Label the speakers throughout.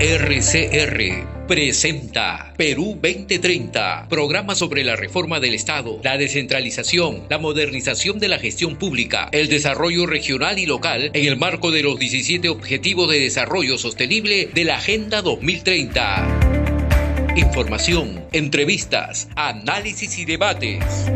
Speaker 1: RCR presenta Perú 2030, programa sobre la reforma del Estado, la descentralización, la modernización de la gestión pública, el desarrollo regional y local en el marco de los 17 Objetivos de Desarrollo Sostenible de la Agenda 2030. Información, entrevistas, análisis y debates.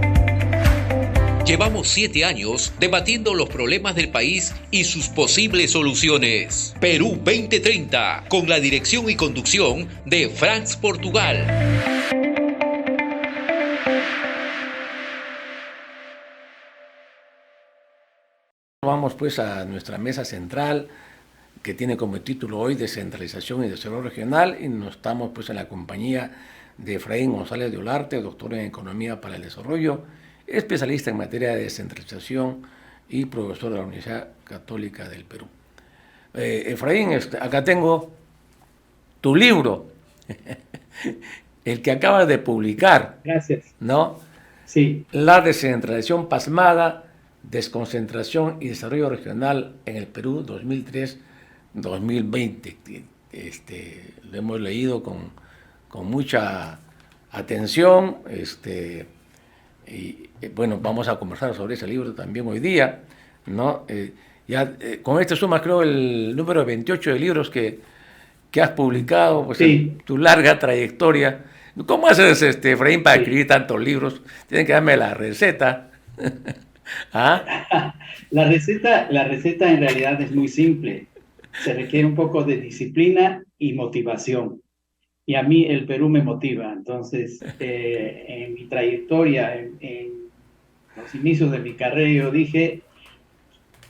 Speaker 1: Llevamos 7 años debatiendo los problemas del país y sus posibles soluciones. Perú 2030, con la dirección y conducción de Franz Portugal.
Speaker 2: Vamos pues a nuestra mesa central, que tiene como título hoy Descentralización y Desarrollo Regional, y nos estamos pues en la compañía de Efraín González de Olarte, doctor en Economía para el Desarrollo, especialista en materia de descentralización y profesor de la Universidad Católica del Perú. Efraín, acá tengo tu libro, el que acabas de publicar.
Speaker 3: Gracias.
Speaker 2: ¿No?
Speaker 3: Sí.
Speaker 2: La descentralización pasmada, desconcentración y desarrollo regional en el Perú 2003-2020. Lo hemos leído con mucha atención, y bueno, vamos a conversar sobre ese libro también hoy día, ¿no? Con este sumas creo el número 28 de libros que has publicado, pues
Speaker 3: sí,
Speaker 2: en tu larga trayectoria. ¿Cómo haces, Efraín, para escribir tantos libros? Tienen que darme la receta.
Speaker 3: ¿Ah? La receta en realidad es muy simple. Se requiere un poco de disciplina y motivación. Y a mí el Perú me motiva. Entonces, en mi trayectoria, en los inicios de mi carrera, yo dije,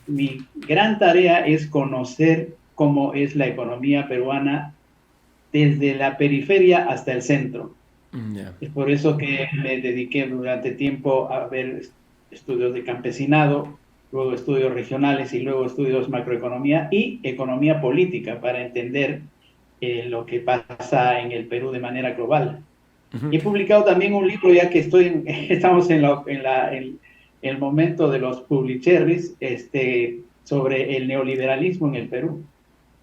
Speaker 3: mi gran tarea es conocer cómo es la economía peruana desde la periferia hasta el centro. Yeah. Es por eso que me dediqué durante tiempo a ver estudios de campesinado, luego estudios regionales y luego estudios macroeconomía y economía política para entender lo que pasa en el Perú de manera global. Uh-huh. Y he publicado también un libro, ya que estamos en el momento de los publicherries, sobre el neoliberalismo en el Perú.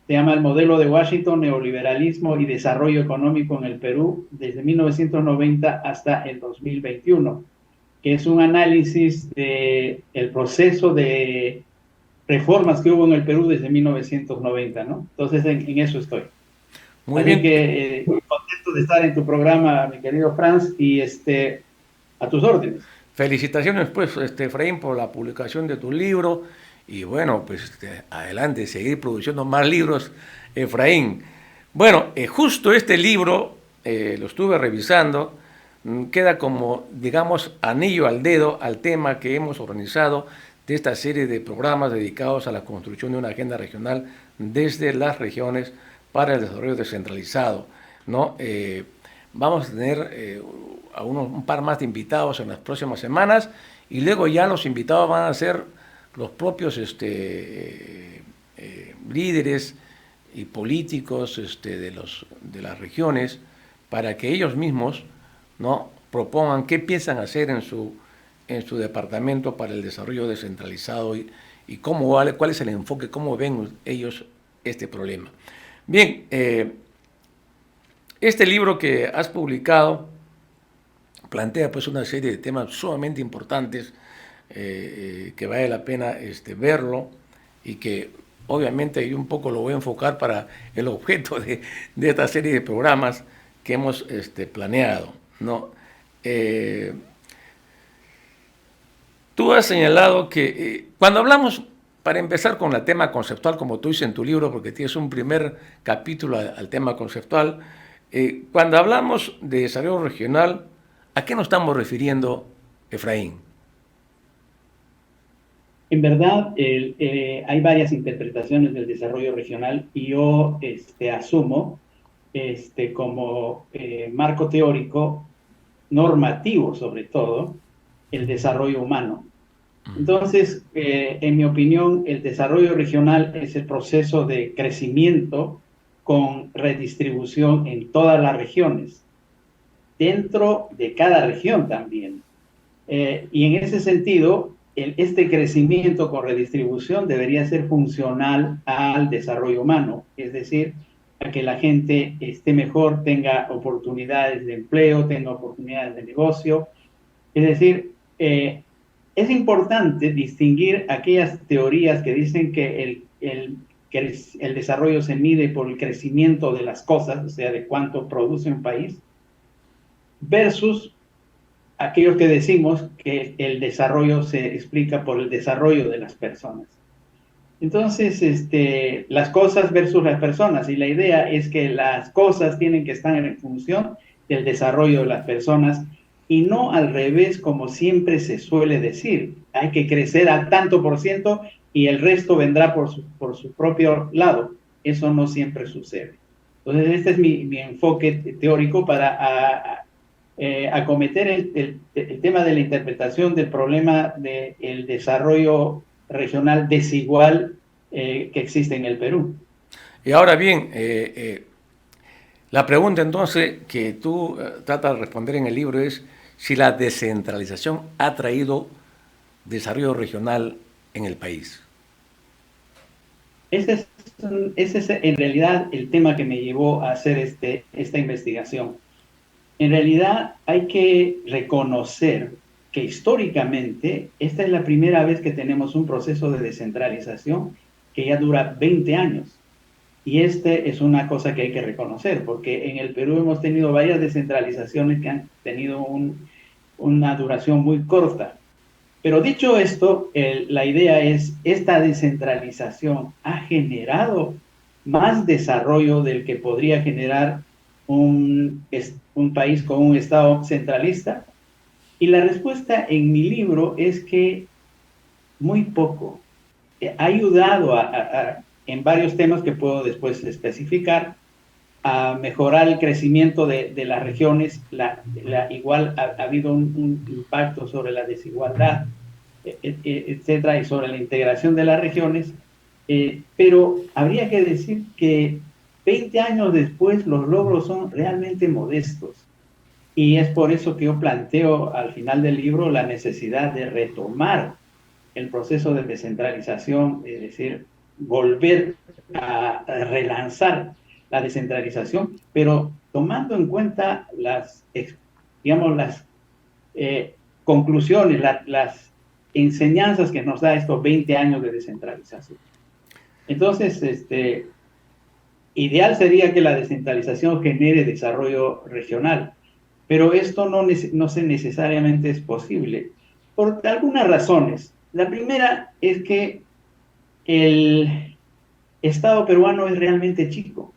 Speaker 3: Se llama El modelo de Washington, neoliberalismo y desarrollo económico en el Perú desde 1990 hasta el 2021, que es un análisis del proceso de reformas que hubo en el Perú desde 1990, ¿no? Entonces, en eso estoy. Muy bien. Que contento de estar en tu programa, mi querido Franz, y a tus órdenes.
Speaker 2: Felicitaciones, pues, Efraín, por la publicación de tu libro. Y bueno, pues adelante, seguir produciendo más libros, Efraín. Bueno, justo este libro, lo estuve revisando, queda como, digamos, anillo al dedo al tema que hemos organizado de esta serie de programas dedicados a la construcción de una agenda regional desde las regiones para el desarrollo descentralizado, ¿no? Vamos a tener un par más de invitados en las próximas semanas, y luego ya los invitados van a ser los propios líderes y políticos de las regiones, para que ellos mismos, ¿no?, propongan qué piensan hacer en su departamento para el desarrollo descentralizado y cuál es el enfoque, cómo ven ellos este problema. Bien, este libro que has publicado plantea pues una serie de temas sumamente importantes, que vale la pena verlo, y que obviamente yo un poco lo voy a enfocar para el objeto de esta serie de programas que hemos planeado, ¿no? Tú has señalado que cuando hablamos, para empezar con el tema conceptual, como tú dices en tu libro, porque tienes un primer capítulo al tema conceptual, cuando hablamos de desarrollo regional, ¿a qué nos estamos refiriendo, Efraín?
Speaker 3: En verdad, hay varias interpretaciones del desarrollo regional, y yo asumo como marco teórico, normativo sobre todo, el desarrollo humano. Entonces, en mi opinión, el desarrollo regional es el proceso de crecimiento con redistribución en todas las regiones, dentro de cada región también. Y en ese sentido, este crecimiento con redistribución debería ser funcional al desarrollo humano, es decir, a que la gente esté mejor, tenga oportunidades de empleo, tenga oportunidades de negocio. Es decir, es importante distinguir aquellas teorías que dicen que el desarrollo se mide por el crecimiento de las cosas, o sea, de cuánto produce un país, versus aquellos que decimos que el desarrollo se explica por el desarrollo de las personas. Entonces, las cosas versus las personas, y la idea es que las cosas tienen que estar en función del desarrollo de las personas y no al revés como siempre se suele decir. Hay que crecer a tanto por ciento y el resto vendrá por su propio lado. Eso no siempre sucede. Entonces, este es mi enfoque teórico para acometer el tema de la interpretación del problema del desarrollo regional desigual que existe en el Perú.
Speaker 2: Y ahora bien, la pregunta entonces que tú tratas de responder en el libro es si la descentralización ha traído desarrollo regional en el país.
Speaker 3: Ese es en realidad el tema que me llevó a hacer esta investigación. En realidad hay que reconocer que históricamente esta es la primera vez que tenemos un proceso de descentralización que ya dura 20 años. Y es una cosa que hay que reconocer, porque en el Perú hemos tenido varias descentralizaciones que han tenido una duración muy corta. Pero dicho esto, la idea es, esta descentralización ha generado más desarrollo del que podría generar un país con un Estado centralista. Y la respuesta en mi libro es que muy poco. Ha ayudado en varios temas que puedo después especificar, a mejorar el crecimiento de las regiones. Igual ha habido un impacto sobre la desigualdad, etcétera, y sobre la integración de las regiones, pero habría que decir que 20 años después los logros son realmente modestos. Y es por eso que yo planteo al final del libro la necesidad de retomar el proceso de descentralización, es decir, volver a relanzar la descentralización, pero tomando en cuenta las conclusiones, las enseñanzas que nos da estos 20 años de descentralización. Entonces, ideal sería que la descentralización genere desarrollo regional, pero esto no necesariamente es posible por algunas razones. La primera es que el Estado peruano es realmente chico.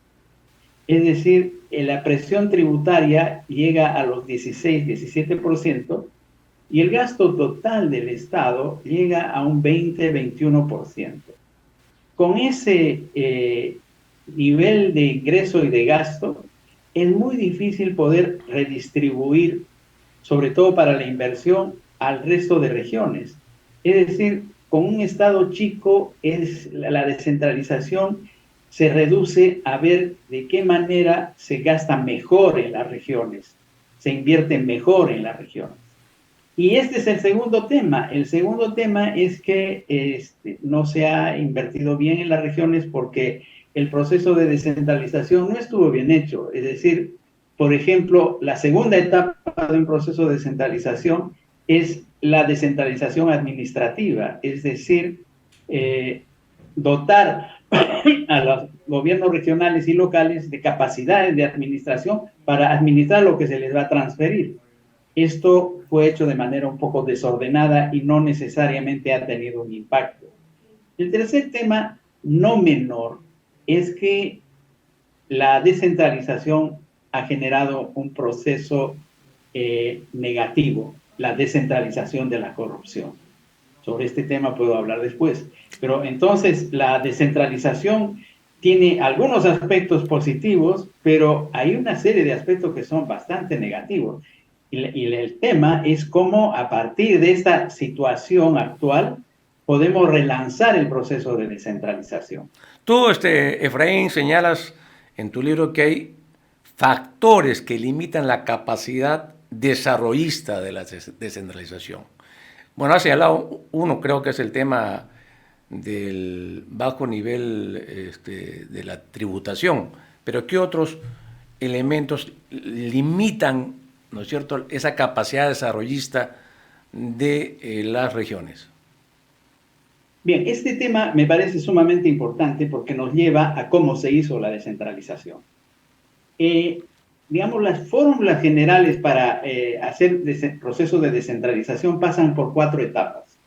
Speaker 3: Es decir, la presión tributaria llega a los 16-17% y el gasto total del Estado llega a un 20-21%. Con ese nivel de ingreso y de gasto, es muy difícil poder redistribuir, sobre todo para la inversión, al resto de regiones. Es decir, con un Estado chico, la descentralización se reduce a ver de qué manera se gasta mejor en las regiones, se invierte mejor en las regiones. Y este es el segundo tema. El segundo tema es que no se ha invertido bien en las regiones porque el proceso de descentralización no estuvo bien hecho. Es decir, por ejemplo, la segunda etapa de un proceso de descentralización es la descentralización administrativa, es decir, dotar a los gobiernos regionales y locales de capacidades de administración para administrar lo que se les va a transferir. Esto fue hecho de manera un poco desordenada y no necesariamente ha tenido un impacto. El tercer tema, no menor, es que la descentralización ha generado un proceso negativo, la descentralización de la corrupción. Sobre este tema puedo hablar después. Pero entonces la descentralización tiene algunos aspectos positivos, pero hay una serie de aspectos que son bastante negativos. Y el tema es cómo a partir de esta situación actual podemos relanzar el proceso de descentralización.
Speaker 2: Tú, Efraín, señalas en tu libro que hay factores que limitan la capacidad desarrollista de la descentralización. Bueno, has señalado uno, creo que es el tema del bajo nivel de la tributación, pero ¿qué otros elementos limitan, ¿no es cierto?, esa capacidad desarrollista de las regiones?
Speaker 3: Bien, este tema me parece sumamente importante porque nos lleva a cómo se hizo la descentralización. Digamos, las fórmulas generales para hacer procesos de descentralización pasan por 4 etapas.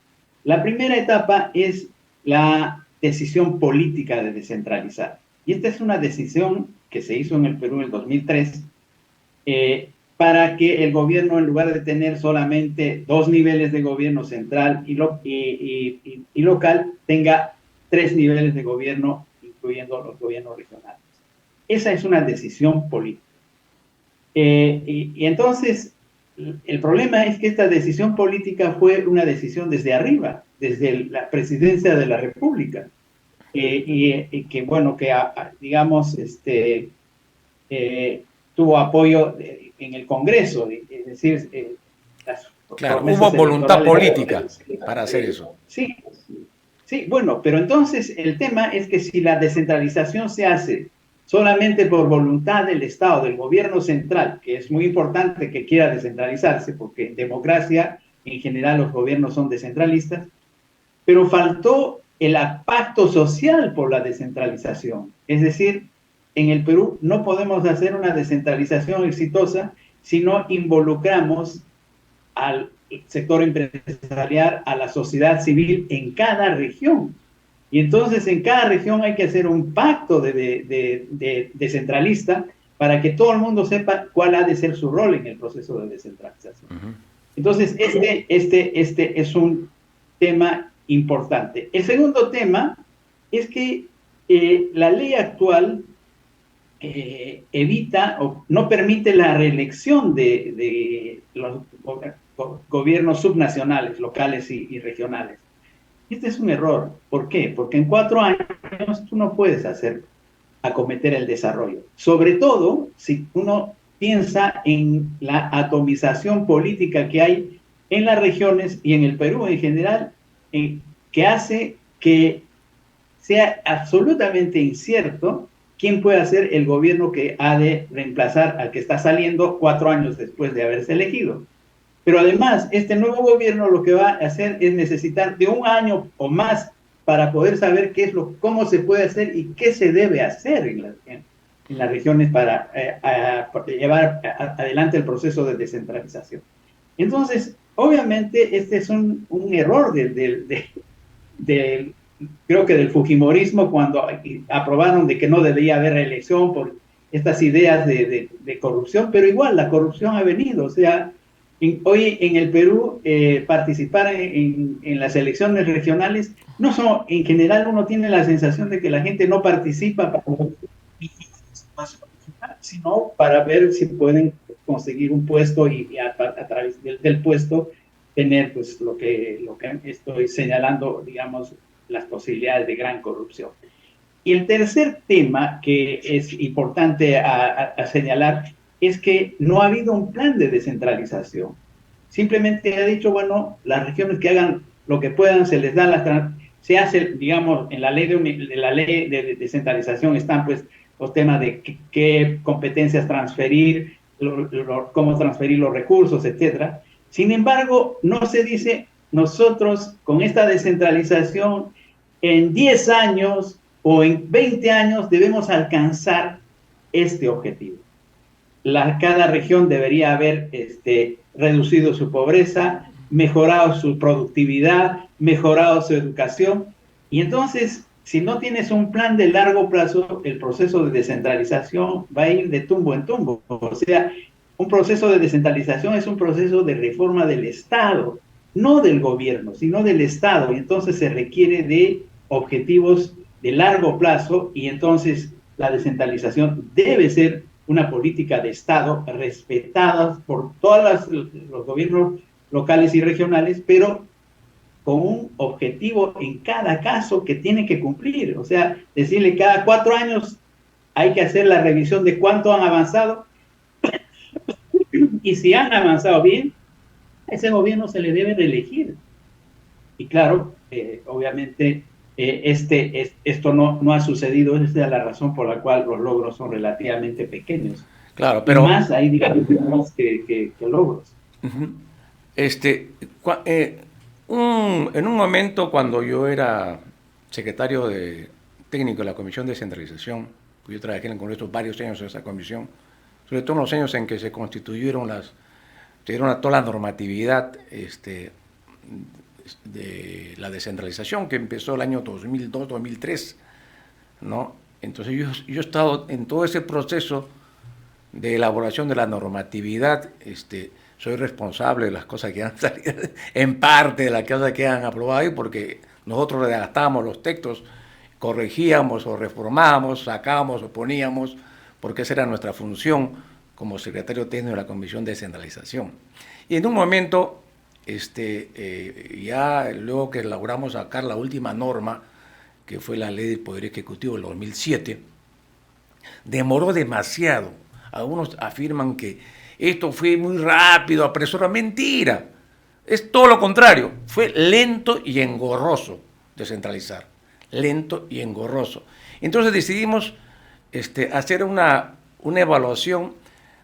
Speaker 3: La primera etapa es la decisión política de descentralizar. Y esta es una decisión que se hizo en el Perú en el 2003 para que el gobierno, en lugar de tener solamente 2 niveles de gobierno central y local, tenga 3 niveles de gobierno, incluyendo los gobiernos regionales. Esa es una decisión política. Y entonces, el problema es que esta decisión política fue una decisión desde arriba, desde la presidencia de la República. Y que, bueno, que digamos, tuvo apoyo en el Congreso, es decir,
Speaker 2: claro, hubo voluntad política para hacer eso.
Speaker 3: Sí, sí, bueno, pero entonces el tema es que si la descentralización se hace solamente por voluntad del Estado, del gobierno central, que es muy importante que quiera descentralizarse, porque en democracia en general los gobiernos son descentralistas, pero faltó el pacto social por la descentralización. Es decir, en el Perú no podemos hacer una descentralización exitosa si no involucramos al sector empresarial, a la sociedad civil en cada región. Y entonces en cada región hay que hacer un pacto de descentralista para que todo el mundo sepa cuál ha de ser su rol en el proceso de descentralización. Entonces este es un tema importante. El segundo tema es que la ley actual evita o no permite la reelección de los gobiernos subnacionales, locales y regionales. Este es un error. ¿Por qué? Porque en 4 años tú no puedes acometer el desarrollo. Sobre todo si uno piensa en la atomización política que hay en las regiones y en el Perú en general, que hace que sea absolutamente incierto quién puede ser el gobierno que ha de reemplazar al que está saliendo 4 años después de haberse elegido. Pero además, este nuevo gobierno lo que va a hacer es necesitar de 1 año o más para poder saber cómo se puede hacer y qué se debe hacer en las regiones para llevar adelante el proceso de descentralización. Entonces, obviamente, este es un error creo que del fujimorismo, cuando aprobaron de que no debía haber reelección por estas ideas de corrupción, pero igual la corrupción ha venido. O sea, hoy en el Perú participar en las elecciones regionales, no son, en general uno tiene la sensación de que la gente no participa sino para ver si pueden conseguir un puesto y a través del puesto tener pues lo que estoy señalando, digamos, las posibilidades de gran corrupción. Y el tercer tema que es importante a señalar es que no ha habido un plan de descentralización. Simplemente ha dicho, bueno, las regiones que hagan lo que puedan, se les da se hace, digamos, en la ley de descentralización están pues los temas de qué competencias transferir, cómo transferir los recursos, etcétera. Sin embargo, no se dice, nosotros con esta descentralización en 10 años o en 20 años debemos alcanzar este objetivo. Cada región debería haber reducido su pobreza, mejorado su productividad, mejorado su educación. Y entonces, si no tienes un plan de largo plazo, el proceso de descentralización va a ir de tumbo en tumbo. O sea, un proceso de descentralización es un proceso de reforma del Estado, no del gobierno, sino del Estado. Y entonces se requiere de objetivos de largo plazo y entonces la descentralización debe ser una política de Estado respetada por todos los gobiernos locales y regionales, pero con un objetivo en cada caso que tiene que cumplir. O sea, decirle cada 4 años hay que hacer la revisión de cuánto han avanzado y si han avanzado bien, a ese gobierno se le debe reelegir. Y claro, obviamente esto no ha sucedido. Esa es la razón por la cual los logros son relativamente pequeños.
Speaker 2: Claro,
Speaker 3: Y
Speaker 2: pero
Speaker 3: más hay dificultades que logros.
Speaker 2: ujú, este, en un momento cuando yo era secretario técnico de la Comisión de Descentralización, pues yo trabajé en el Congreso varios años en esa comisión, sobre todo en los años en que se constituyeron se dieron toda la normatividad de la descentralización que empezó el año 2002-2003, ¿no? Entonces yo he estado en todo ese proceso de elaboración de la normatividad. Soy responsable de las cosas que han salido, en parte de las cosas que han aprobado ahí, porque nosotros redactábamos los textos, corregíamos o reformábamos, sacábamos o poníamos, porque esa era nuestra función como secretario técnico de la Comisión de Descentralización. Y en un momento, ya luego que logramos sacar la última norma, que fue la Ley del Poder Ejecutivo del 2007, demoró demasiado. Algunos afirman que esto fue muy rápido, apresurado. Mentira. Es todo lo contrario. Fue lento y engorroso descentralizar. Lento y engorroso. Entonces decidimos hacer una evaluación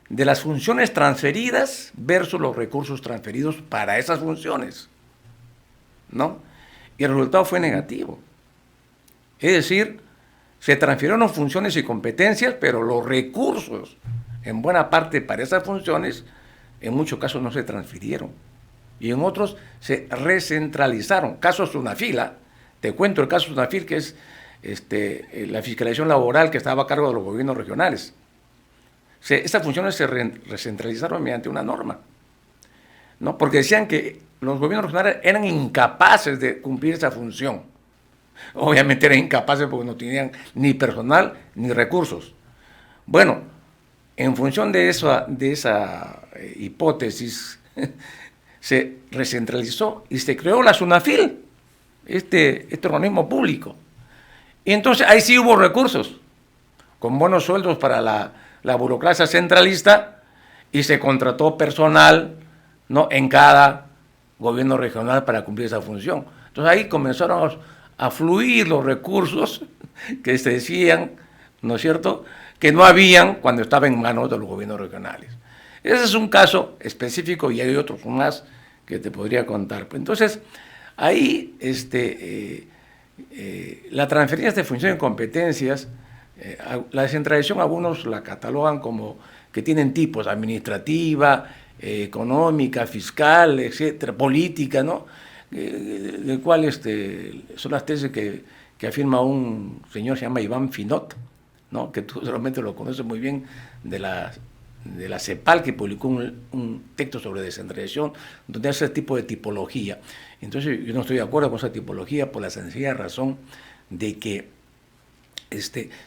Speaker 2: de las funciones transferidas versus los recursos transferidos para esas funciones, ¿no? Y el resultado fue negativo. Es decir, se transfirieron funciones y competencias, pero los recursos, en buena parte para esas funciones, en muchos casos no se transfirieron. Y en otros se recentralizaron. Caso Sunafila, te cuento el caso Sunafil, que es la fiscalización laboral que estaba a cargo de los gobiernos regionales. Estas funciones se recentralizaron mediante una norma, ¿no? Porque decían que los gobiernos regionales eran incapaces de cumplir esa función. Obviamente eran incapaces porque no tenían ni personal ni recursos. Bueno, en función de esa hipótesis, se recentralizó y se creó la Sunafil, este organismo público. Y entonces ahí sí hubo recursos, con buenos sueldos para la burocracia centralista, y se contrató personal, ¿no?, en cada gobierno regional para cumplir esa función. Entonces ahí comenzaron a fluir los recursos que se decían, ¿no es cierto?, que no habían cuando estaba en manos de los gobiernos regionales. Ese es un caso específico y hay otros más que te podría contar. Entonces, ahí la transferencia de funciones y competencias, la descentralización algunos la catalogan como que tienen tipos: administrativa, económica, fiscal, etcétera, política, ¿no? Del cual son las tesis que afirma un señor que se llama Iván Finot, ¿no?, que tú seguramente lo conoces muy bien, de la CEPAL, que publicó un texto sobre descentralización, donde hace ese tipo de tipología. Entonces yo no estoy de acuerdo con esa tipología por la sencilla razón de que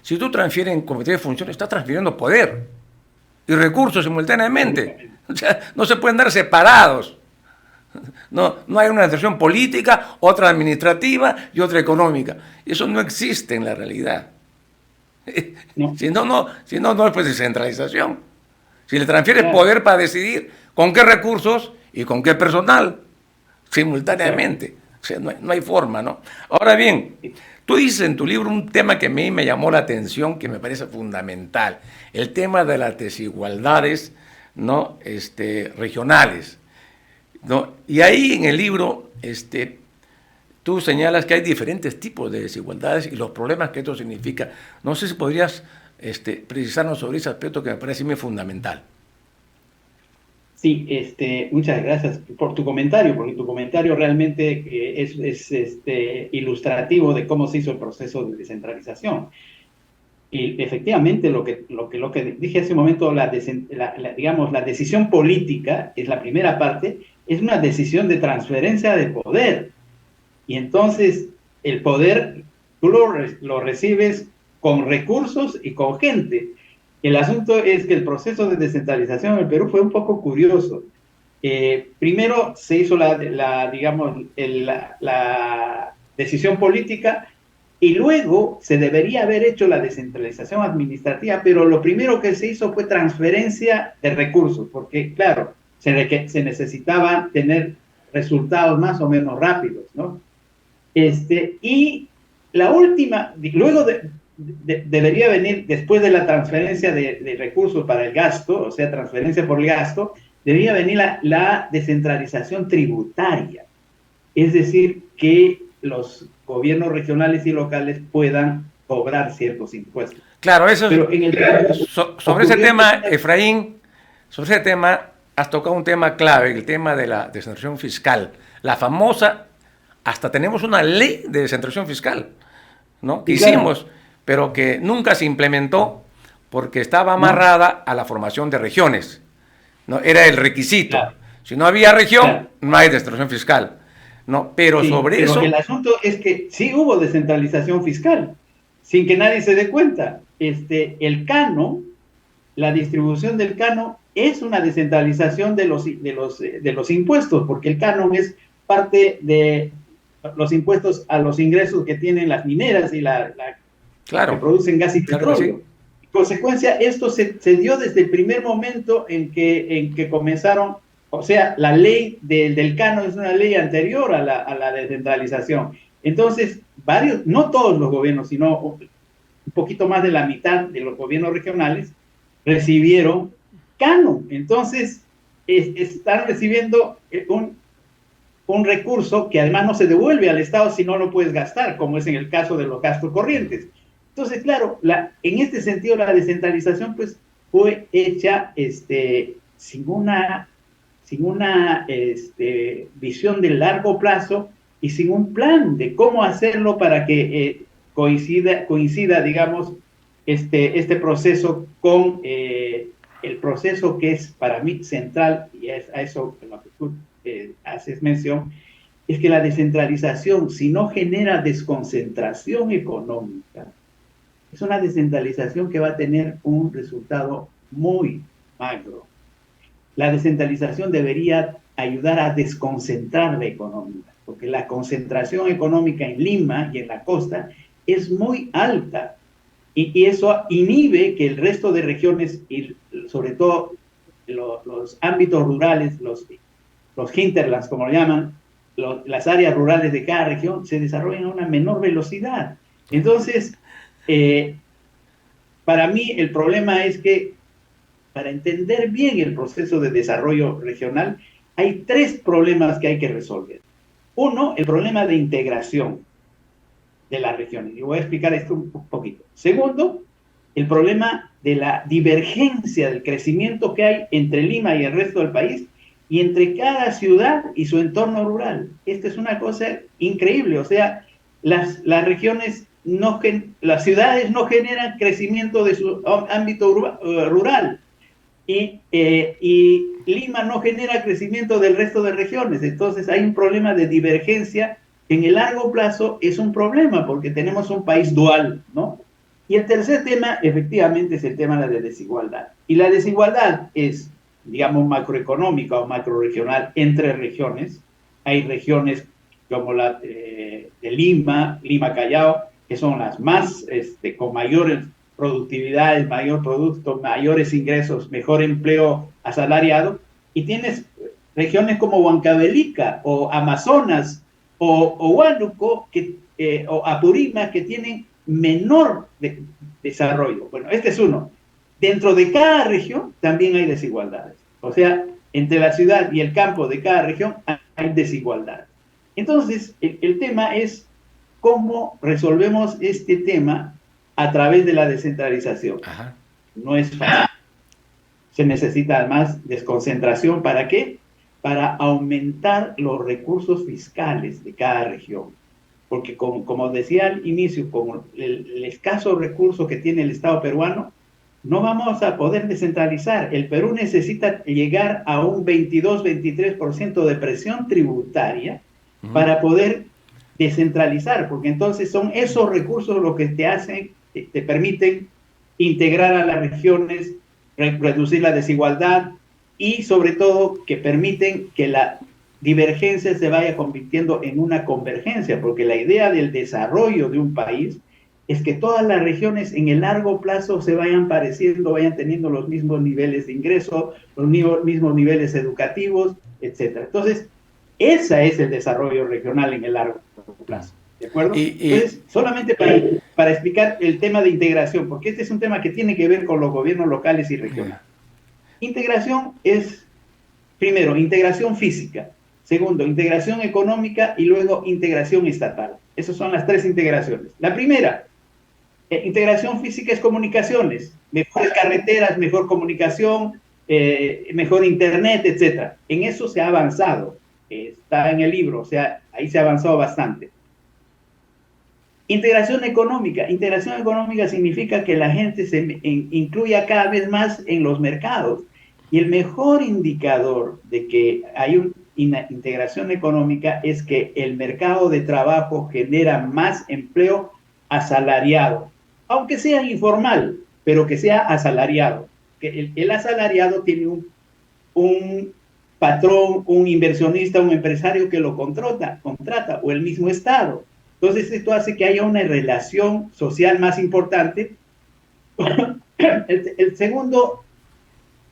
Speaker 2: si tú transfieres en competencia de funciones, estás transfiriendo poder y recursos simultáneamente. O sea, no se pueden dar separados. No hay una administración política, otra administrativa y otra económica. Eso no existe en la realidad. No. Si no es pues descentralización. Si le transfieres poder para decidir con qué recursos y con qué personal simultáneamente. O sea, no hay forma, ¿no? Ahora bien, tú dices en tu libro un tema que a mí me llamó la atención, que me parece fundamental: el tema de las desigualdades, ¿no?, regionales, ¿no? Y ahí en el libro tú señalas que hay diferentes tipos de desigualdades y los problemas que esto significa. No sé si podrías precisarnos sobre ese aspecto que me parece muy fundamental.
Speaker 3: Sí, muchas gracias por tu comentario, porque tu comentario realmente es ilustrativo de cómo se hizo el proceso de descentralización. Y efectivamente lo que dije hace un momento, digamos, la decisión política es la primera parte, es una decisión de transferencia de poder. Y entonces el poder tú lo recibes con recursos y con gente. El asunto es que el proceso de descentralización en el Perú fue un poco curioso. Primero se hizo la decisión política, y luego se debería haber hecho la descentralización administrativa, pero lo primero que se hizo fue transferencia de recursos, porque claro, se necesitaba tener resultados más o menos rápidos, ¿no? Y la última, luego debería venir, después de la transferencia de recursos para el gasto, o sea, transferencia por el gasto, debería venir la descentralización tributaria. Es decir, que los gobiernos regionales y locales puedan cobrar ciertos impuestos.
Speaker 2: Claro, eso
Speaker 3: Pero en el
Speaker 2: sobre ese tema, Efraín, sobre ese tema has tocado un tema clave, el tema de la descentralización fiscal. La famosa, hasta tenemos una ley de descentralización fiscal, ¿no? Que hicimos, claro, pero que nunca se implementó porque estaba amarrada a la formación de regiones, ¿no? Era el requisito. Claro. Si no había región, claro, no hay descentralización fiscal, ¿no? Pero sí, sobre eso...
Speaker 3: el asunto es que sí hubo descentralización fiscal, sin que nadie se dé cuenta. El canon, la distribución del canon es una descentralización de los impuestos, porque el canon es parte de los impuestos a los ingresos que tienen las mineras y
Speaker 2: claro,
Speaker 3: que producen gas y petróleo. Claro, sí. En consecuencia, esto se dio desde el primer momento en que comenzaron, o sea, la ley del canon es una ley anterior a la descentralización. Entonces, no todos los gobiernos, sino un poquito más de la mitad de los gobiernos regionales recibieron canon. Entonces, están recibiendo un recurso que además no se devuelve al Estado si no lo puedes gastar, como es en el caso de los gastos corrientes. Entonces, claro, en este sentido la descentralización pues fue hecha sin una visión de largo plazo y sin un plan de cómo hacerlo para que coincida, digamos, este proceso con el proceso que es para mí central, y es a eso en lo que tú haces mención, es que la descentralización, si no genera desconcentración económica, es una descentralización que va a tener un resultado muy magro. La descentralización debería ayudar a desconcentrar la economía, porque la concentración económica en Lima y en la costa es muy alta, y eso inhibe que el resto de regiones, y sobre todo los ámbitos rurales, los hinterlands, como lo llaman, las áreas rurales de cada región, se desarrollen a una menor velocidad. Entonces, para mí el problema es que para entender bien el proceso de desarrollo regional, hay tres problemas que hay que resolver. Uno, el problema de integración de las regiones. Y voy a explicar esto un poquito. Segundo, el problema de la divergencia del crecimiento que hay entre Lima y el resto del país y entre cada ciudad y su entorno rural. Esta es una cosa increíble. O sea, las regiones, las ciudades no generan crecimiento de su ámbito rural. Y Lima no genera crecimiento del resto de regiones. Entonces hay un problema de divergencia. En el largo plazo es un problema porque tenemos un país dual, ¿no? Y el tercer tema, efectivamente, es el tema de la desigualdad. Y la desigualdad es, digamos, macroeconómica o macroregional entre regiones. Hay regiones como la de Lima, Lima-Callao, que son las más, con mayores productividades, mayor producto, mayores ingresos, mejor empleo asalariado. Y tienes regiones como Huancavelica o Amazonas, o Huánuco, o Apurímac, que tienen menor desarrollo. Bueno, este es uno. Dentro de cada región también hay desigualdades. O sea, entre la ciudad y el campo de cada región hay desigualdades. Entonces, el tema es cómo resolvemos este tema a través de la descentralización. Ajá. No es fácil. Se necesita además desconcentración. ¿Para qué? Para aumentar los recursos fiscales de cada región. Porque como decía al inicio, con el escaso recurso que tiene el Estado peruano, no vamos a poder descentralizar. El Perú necesita llegar a un 22-23% de presión tributaria para poder descentralizar, porque entonces son esos recursos los que te permiten integrar a las regiones, reducir la desigualdad, y sobre todo que permiten que la divergencia se vaya convirtiendo en una convergencia, porque la idea del desarrollo de un país es que todas las regiones en el largo plazo se vayan pareciendo, vayan teniendo los mismos niveles de ingreso, los mismos niveles educativos, etc. Entonces, ese es el desarrollo regional en el largo plazo. ¿De acuerdo?
Speaker 2: Y,
Speaker 3: Entonces, solamente para explicar el tema de integración, porque este es un tema que tiene que ver con los gobiernos locales y regionales. Integración es, primero, integración física. Segundo, integración económica y luego integración estatal. Esas son las tres integraciones. La primera, integración física es comunicaciones, mejores carreteras, mejor comunicación, mejor internet, etc. En eso se ha avanzado, está en el libro, o sea, ahí se ha avanzado bastante. Integración económica significa que la gente se incluya cada vez más en los mercados. Y el mejor indicador de que hay una integración económica es que el mercado de trabajo genera más empleo asalariado, aunque sea informal, pero que sea asalariado. Que el asalariado tiene un patrón, un inversionista, un empresario que lo contrata, o el mismo Estado. Entonces, esto hace que haya una relación social más importante. El segundo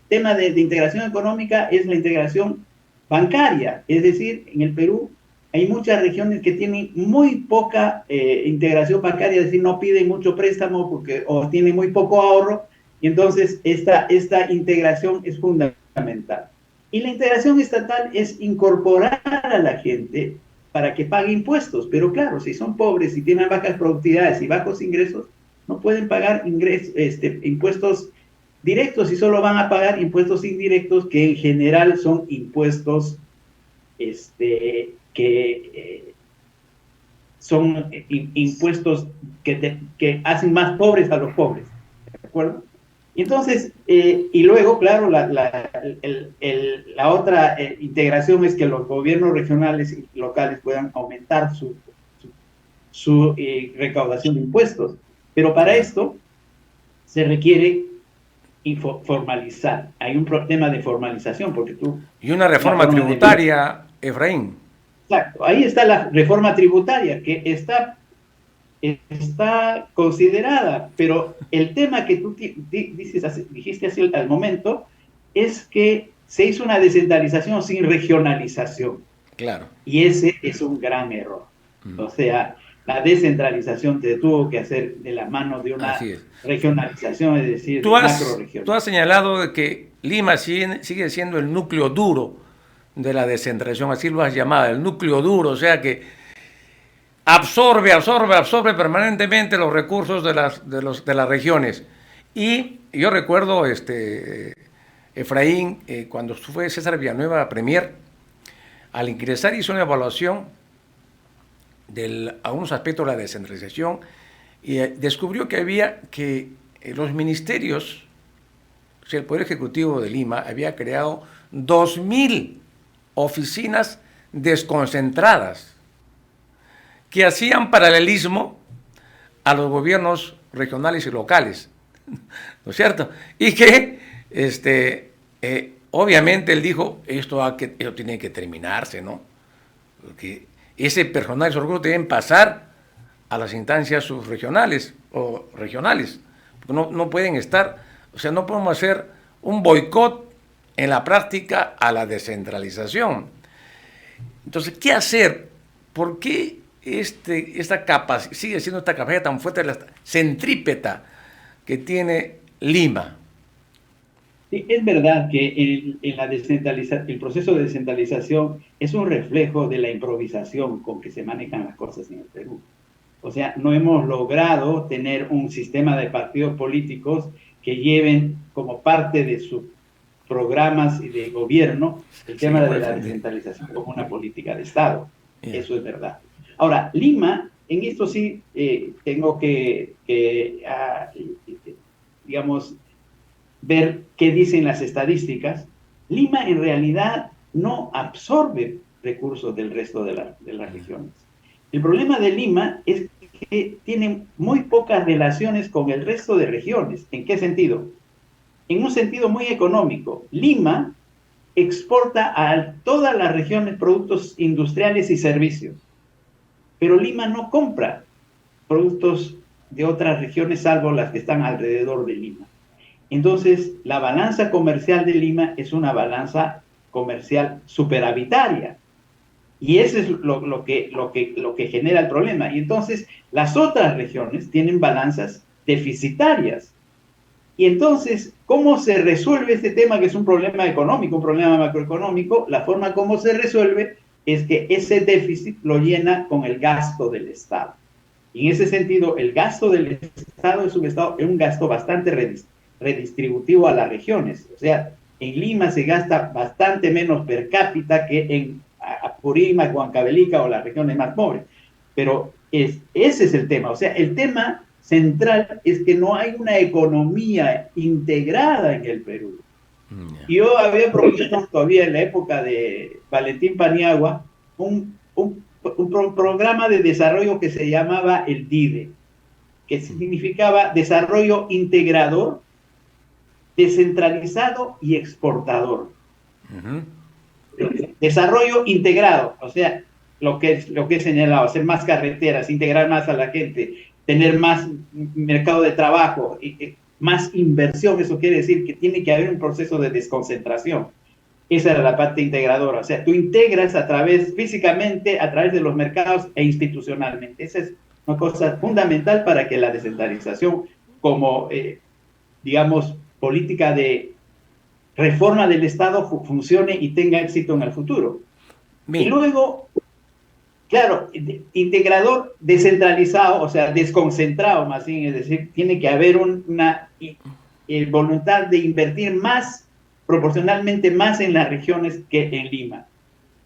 Speaker 3: tema de integración económica es la integración bancaria. Es decir, en el Perú hay muchas regiones que tienen muy poca integración bancaria, es decir, no piden mucho préstamo o tienen muy poco ahorro, y entonces esta integración es fundamental. Y la integración estatal es incorporar a la gente para que pague impuestos, pero claro, si son pobres, si tienen bajas productividades y bajos ingresos, no pueden pagar impuestos directos y solo van a pagar impuestos indirectos, que en general son impuestos son impuestos que hacen más pobres a los pobres, ¿de acuerdo? Y entonces, y luego, claro, la otra integración es que los gobiernos regionales y locales puedan aumentar su recaudación de impuestos. Pero para esto se requiere formalizar. Hay un problema de formalización, porque tú...
Speaker 2: Y una reforma tributaria, Efraín.
Speaker 3: Exacto, ahí está la reforma tributaria, que está considerada, pero el tema que tú dijiste así al momento es que se hizo una descentralización sin regionalización.
Speaker 2: Claro.
Speaker 3: Y ese es un gran error. O sea, la descentralización se tuvo que hacer de la mano de una regionalización, es decir, de macroregión.
Speaker 2: Tú has señalado de que Lima sigue siendo el núcleo duro de la descentralización, así lo has llamado, el núcleo duro, o sea que absorbe permanentemente los recursos de las regiones. Y yo recuerdo, Efraín, cuando fue César Villanueva premier, al ingresar hizo una evaluación de algunos aspectos de la descentralización y descubrió que había que los ministerios, o sea, el Poder Ejecutivo de Lima había creado 2.000 oficinas desconcentradas que hacían paralelismo a los gobiernos regionales y locales, ¿no es cierto? Y que, obviamente él dijo, esto tiene que terminarse, ¿no? Porque ese personal, esos recursos deben pasar a las instancias subregionales o regionales, porque no pueden estar, o sea, no podemos hacer un boicot en la práctica a la descentralización. Entonces, ¿qué hacer? ¿Por qué sigue siendo esta capacidad tan fuerte, la centrípeta que tiene Lima?
Speaker 3: Sí, es verdad que el proceso de descentralización es un reflejo de la improvisación con que se manejan las cosas en el Perú. O sea, no hemos logrado tener un sistema de partidos políticos que lleven como parte de sus programas y de gobierno el tema de la descentralización como una política de Estado. Eso es verdad. Ahora, Lima, en esto sí tengo que digamos, ver qué dicen las estadísticas. Lima en realidad no absorbe recursos del resto de las regiones. El problema de Lima es que tiene muy pocas relaciones con el resto de regiones. ¿En qué sentido? En un sentido muy económico. Lima exporta a todas las regiones productos industriales y servicios, pero Lima no compra productos de otras regiones salvo las que están alrededor de Lima. Entonces, la balanza comercial de Lima es una balanza comercial superavitaria. Y eso es lo que genera el problema. Y entonces las otras regiones tienen balanzas deficitarias. Y entonces, ¿cómo se resuelve este tema que es un problema económico, un problema macroeconómico? La forma como se resuelve es que ese déficit lo llena con el gasto del Estado. Y en ese sentido, el gasto del Estado es un gasto bastante redistributivo a las regiones. O sea, en Lima se gasta bastante menos per cápita que en Apurímac, Huancavelica o las regiones más pobres. Pero ese es el tema. O sea, el tema central es que no hay una economía integrada en el Perú. Yo había propuesto todavía en la época de Valentín Paniagua un programa de desarrollo que se llamaba el DIDE, que significaba desarrollo integrador, descentralizado y exportador. Desarrollo integrado, o sea, lo que he señalado, hacer más carreteras, integrar más a la gente, tener más mercado de trabajo, más inversión. Eso quiere decir que tiene que haber un proceso de desconcentración. Esa era la parte integradora. O sea, tú integras físicamente, a través de los mercados e institucionalmente. Esa es una cosa fundamental para que la descentralización, como, digamos, política de reforma del Estado funcione y tenga éxito en el futuro. Bien. Y luego, claro, integrador descentralizado, o sea, desconcentrado más bien, es decir, tiene que haber una voluntad de invertir más, proporcionalmente más en las regiones que en Lima.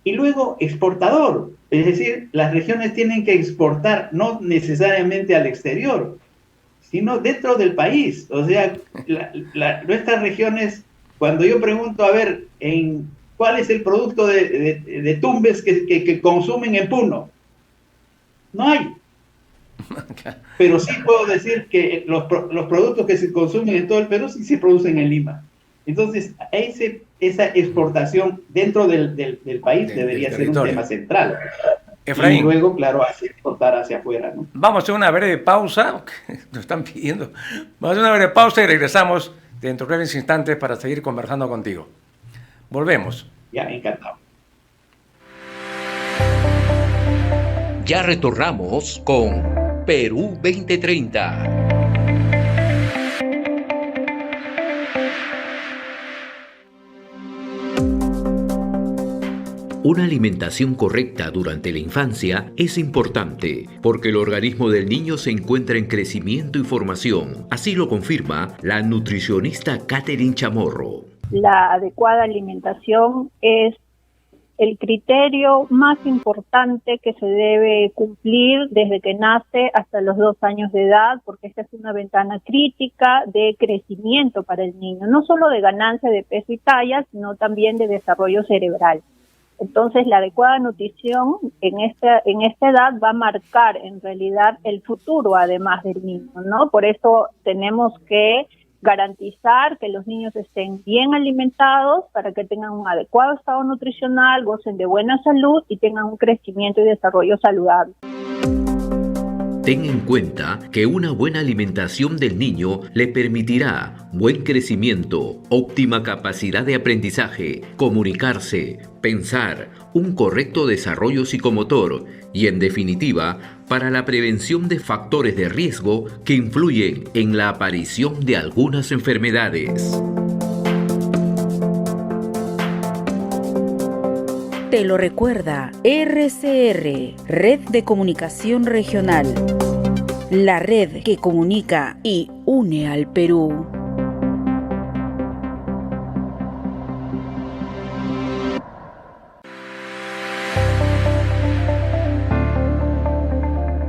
Speaker 3: Y luego exportador, es decir, las regiones tienen que exportar no necesariamente al exterior, sino dentro del país. O sea, nuestras regiones, cuando yo pregunto, a ver, ¿cuál es el producto de Tumbes que consumen en Puno? No hay. Pero sí puedo decir que los productos que se consumen en todo el Perú sí se producen en Lima. Entonces, esa exportación dentro del país debería ser un tema central.
Speaker 2: Efraín,
Speaker 3: y luego, claro, exportar hacia afuera, ¿no?
Speaker 2: Vamos a hacer una breve pausa, nos están pidiendo. Vamos a hacer una breve pausa y regresamos dentro de breves instantes para seguir conversando contigo. Volvemos.
Speaker 3: Ya, encantado.
Speaker 1: Ya retornamos con Perú 2030. Una alimentación correcta durante la infancia es importante porque el organismo del niño se encuentra en crecimiento y formación. Así lo confirma la nutricionista Catherine Chamorro.
Speaker 4: La adecuada alimentación es el criterio más importante que se debe cumplir desde que nace hasta los 2 años de edad, porque esta es una ventana crítica de crecimiento para el niño, no solo de ganancia de peso y talla, sino también de desarrollo cerebral. Entonces, la adecuada nutrición en esta edad va a marcar en realidad el futuro, además del niño, ¿no? Por eso tenemos que garantizar que los niños estén bien alimentados para que tengan un adecuado estado nutricional, gocen de buena salud y tengan un crecimiento y desarrollo saludable.
Speaker 1: Ten en cuenta que una buena alimentación del niño le permitirá buen crecimiento, óptima capacidad de aprendizaje, comunicarse, pensar, un correcto desarrollo psicomotor y, en definitiva, para la prevención de factores de riesgo que influyen en la aparición de algunas enfermedades.
Speaker 5: Te lo recuerda RCR, Red de Comunicación Regional. La red que comunica y une al Perú.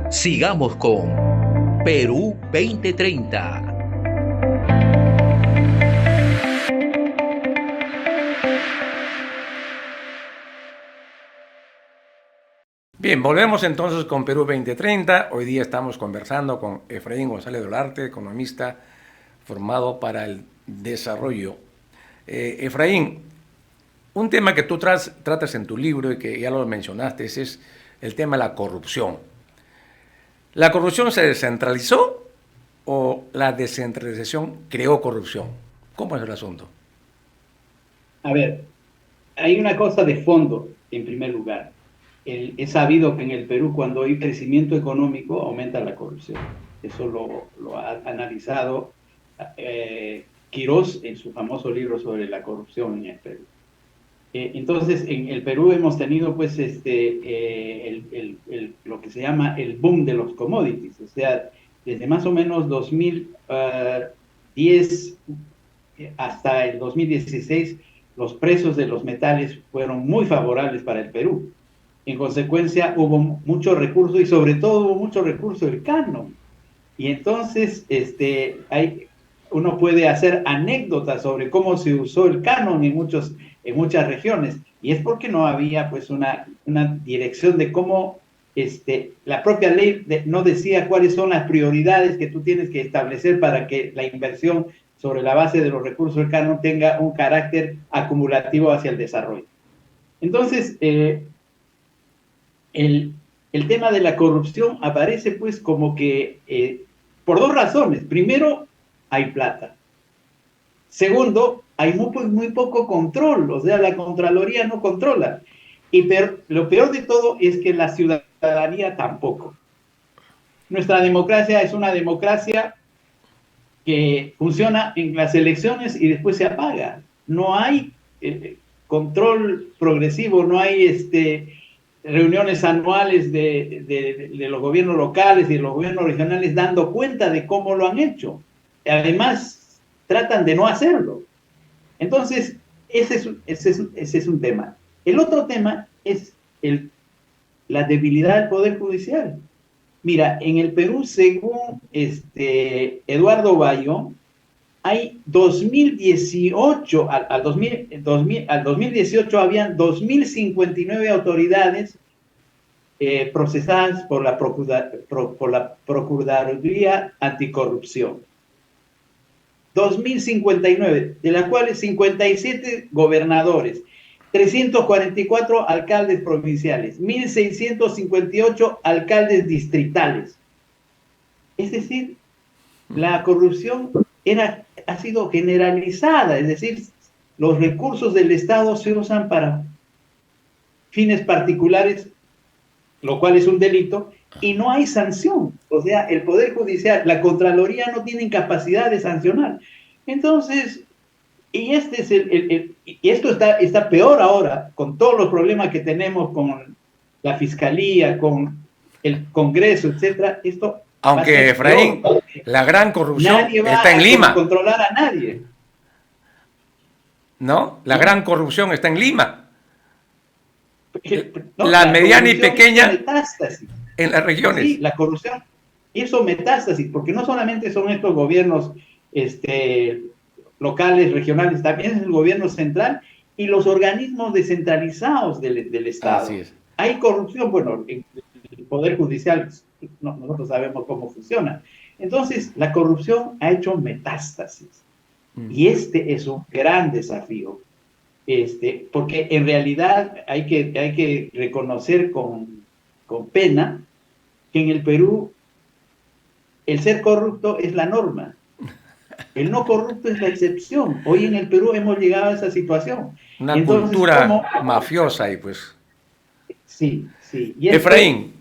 Speaker 1: Sigamos con Perú 2030.
Speaker 2: Bien, volvemos entonces con Perú 2030. Hoy día estamos conversando con Efraín González Dolarte, economista formado para el desarrollo. Efraín, un tema que tú tratas en tu libro y que ya lo mencionaste es el tema de la corrupción. ¿La corrupción se descentralizó o la descentralización creó corrupción? ¿Cómo es el asunto?
Speaker 3: A ver, hay una cosa de fondo, en primer lugar. es sabido que en el Perú, cuando hay crecimiento económico, aumenta la corrupción. Eso lo ha analizado Quirós en su famoso libro sobre la corrupción en el Perú. Entonces, en el Perú hemos tenido pues lo que se llama el boom de los commodities, o sea, desde más o menos 2010 hasta el 2016, los precios de los metales fueron muy favorables para el Perú. En consecuencia, hubo mucho recurso y sobre todo hubo mucho recurso del canon. Y entonces uno puede hacer anécdotas sobre cómo se usó el canon en muchas regiones, y es porque no había pues una dirección de cómo la propia ley no decía cuáles son las prioridades que tú tienes que establecer para que la inversión sobre la base de los recursos del canon tenga un carácter acumulativo hacia el desarrollo. Entonces, el tema de la corrupción aparece pues como que por dos razones. Primero, hay plata. Segundo, hay muy poco control, o sea, la Contraloría no controla. Y lo peor de todo es que la ciudadanía tampoco. Nuestra democracia es una democracia que funciona en las elecciones y después se apaga. No hay control progresivo, no hay reuniones anuales de los gobiernos locales y de los gobiernos regionales dando cuenta de cómo lo han hecho. Además, tratan de no hacerlo. Entonces, ese es un tema. El otro tema es la debilidad del Poder Judicial. Mira, en el Perú, según Eduardo Bayo, hay 2018, al 2018 habían 2.059 autoridades procesadas por la Procuraduría Anticorrupción. 2.059, de las cuales 57 gobernadores, 344 alcaldes provinciales, 1.658 alcaldes distritales. Es decir, la corrupción ha sido generalizada, es decir, los recursos del Estado se usan para fines particulares, lo cual es un delito, y no hay sanción. O sea, el Poder Judicial, la Contraloría no tienen capacidad de sancionar. Entonces, y esto está peor ahora, con todos los problemas que tenemos con la Fiscalía, con el Congreso, etcétera.
Speaker 2: Aunque, Efraín, la gran corrupción está en Lima.
Speaker 3: Nadie va a controlar a nadie.
Speaker 2: ¿No? La gran corrupción está en Lima.
Speaker 3: No,
Speaker 2: la mediana y pequeña
Speaker 3: metástasis
Speaker 2: en las regiones.
Speaker 3: Sí, la corrupción hizo metástasis, porque no solamente son estos gobiernos locales, regionales, también es el gobierno central y los organismos descentralizados del Estado.
Speaker 2: Así es.
Speaker 3: Hay corrupción, bueno, en el Poder Judicial nosotros sabemos cómo funciona. Entonces, la corrupción ha hecho metástasis. Y este es un gran desafío. Porque en realidad hay que reconocer con pena que en el Perú el ser corrupto es la norma. El no corrupto es la excepción. Hoy en el Perú hemos llegado a esa situación.
Speaker 2: Una cultura mafiosa y pues...
Speaker 3: Sí. Y
Speaker 2: Efraín,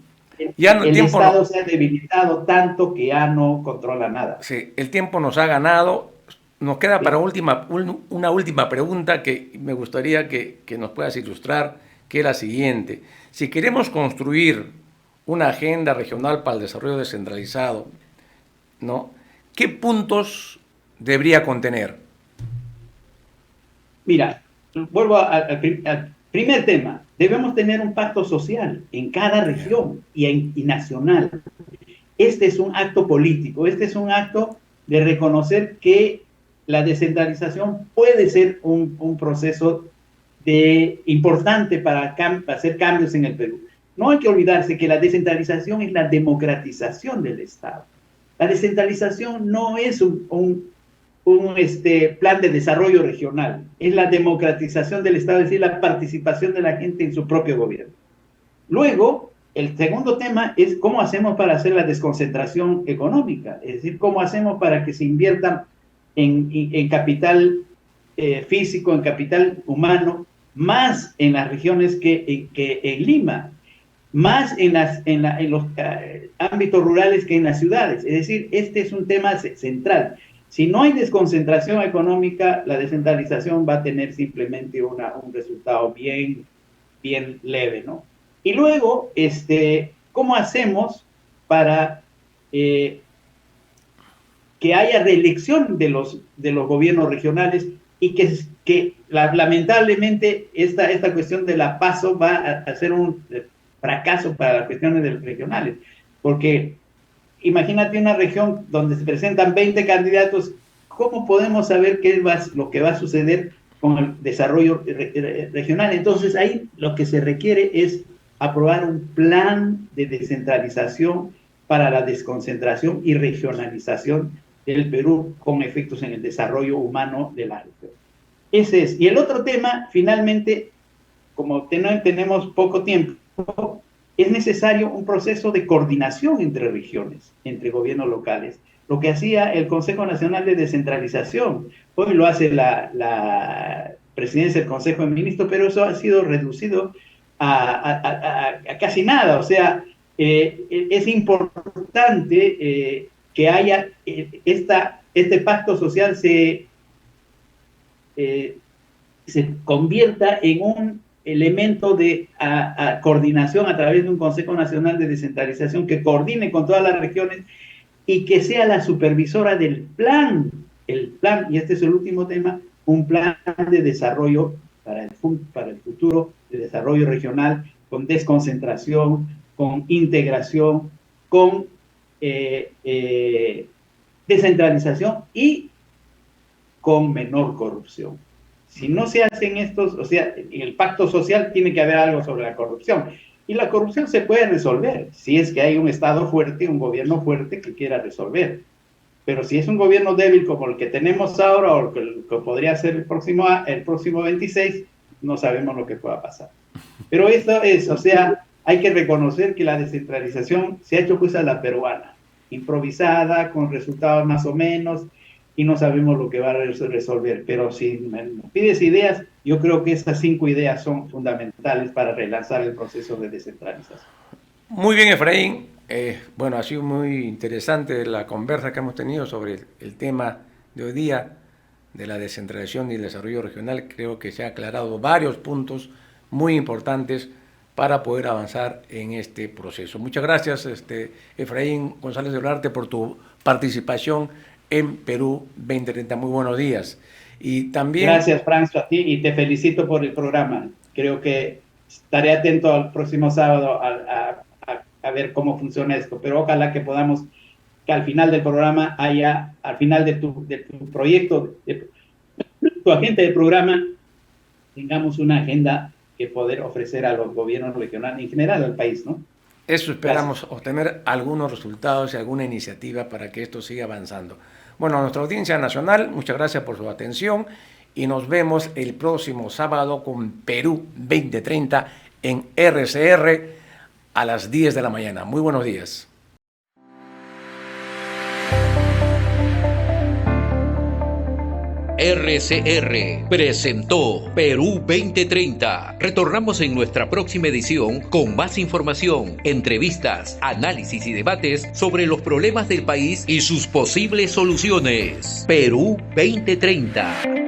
Speaker 2: ya
Speaker 3: el Estado se ha debilitado tanto que ya no controla nada.
Speaker 2: Sí, el tiempo nos ha ganado. Nos queda para una última pregunta que me gustaría que nos puedas ilustrar, que es la siguiente. Si queremos construir una agenda regional para el desarrollo descentralizado, ¿no? ¿Qué puntos debería contener?
Speaker 3: Mira, vuelvo al primer tema. Debemos tener un pacto social en cada región y nacional. Este es un acto político, este es un acto de reconocer que la descentralización puede ser un proceso importante para hacer cambios en el Perú. No hay que olvidarse que la descentralización es la democratización del Estado. La descentralización no es un plan de desarrollo regional, es la democratización del Estado, es decir, la participación de la gente en su propio gobierno. Luego, el segundo tema es cómo hacemos para hacer la desconcentración económica, es decir, cómo hacemos para que se invierta en capital físico, en capital humano, más en las regiones que en Lima. más en los ámbitos rurales que en las ciudades. Es decir, este es un tema central. Si no hay desconcentración económica, la descentralización va a tener simplemente un resultado bien leve, ¿no? Y luego, ¿cómo hacemos para que haya reelección de los gobiernos regionales y que lamentablemente esta cuestión de la PASO va a ser un fracaso para las cuestiones regionales? Porque imagínate una región donde se presentan 20 candidatos, ¿cómo podemos saber qué es lo que va a suceder con el desarrollo regional? Entonces ahí lo que se requiere es aprobar un plan de descentralización para la desconcentración y regionalización del Perú con efectos en el desarrollo humano de la región. Ese es. Y el otro tema, finalmente, como tenemos poco tiempo, es necesario un proceso de coordinación entre regiones, entre gobiernos locales. Lo que hacía el Consejo Nacional de Descentralización, hoy lo hace la presidencia del Consejo de Ministros, pero eso ha sido reducido a casi nada. O sea, es importante que haya este pacto social se convierta en un elemento de coordinación a través de un Consejo Nacional de Descentralización que coordine con todas las regiones y que sea la supervisora del plan, y este es el último tema, un plan de desarrollo para el futuro, de desarrollo regional, con desconcentración, con integración, con descentralización y con menor corrupción. Si no se hacen estos, o sea, en el pacto social tiene que haber algo sobre la corrupción. Y la corrupción se puede resolver si es que hay un Estado fuerte, un gobierno fuerte que quiera resolver. Pero si es un gobierno débil como el que tenemos ahora o el que podría ser el próximo 26, no sabemos lo que pueda pasar. Pero esto es, o sea, hay que reconocer que la descentralización se ha hecho pues a la peruana, improvisada, con resultados más o menos, y no sabemos lo que va a resolver. Pero si me pides ideas, yo creo que estas 5 ideas son fundamentales para relanzar el proceso de descentralización.
Speaker 2: Muy bien, Efraín. Bueno, ha sido muy interesante la conversa que hemos tenido sobre el tema de hoy día de la descentralización y el desarrollo regional. Creo que se han aclarado varios puntos muy importantes para poder avanzar en este proceso. Muchas gracias, Efraín González de Olarte, por tu participación en Perú 2030. Muy buenos días. Y también...
Speaker 3: Gracias, Franz, a ti, y te felicito por el programa. Creo que estaré atento al próximo sábado a ver cómo funciona esto, pero ojalá que podamos, que al final del programa haya, al final de tu proyecto, de tu agenda del programa, tengamos una agenda que poder ofrecer a los gobiernos regionales, en general al país, ¿no?
Speaker 2: Eso esperamos, obtener algunos resultados y alguna iniciativa para que esto siga avanzando. Bueno, a nuestra audiencia nacional, muchas gracias por su atención y nos vemos el próximo sábado con Perú 2030 en RCR a las 10 de la mañana. Muy buenos días.
Speaker 1: RCR presentó Perú 2030. Retornamos en nuestra próxima edición con más información, entrevistas, análisis y debates sobre los problemas del país y sus posibles soluciones. Perú 2030.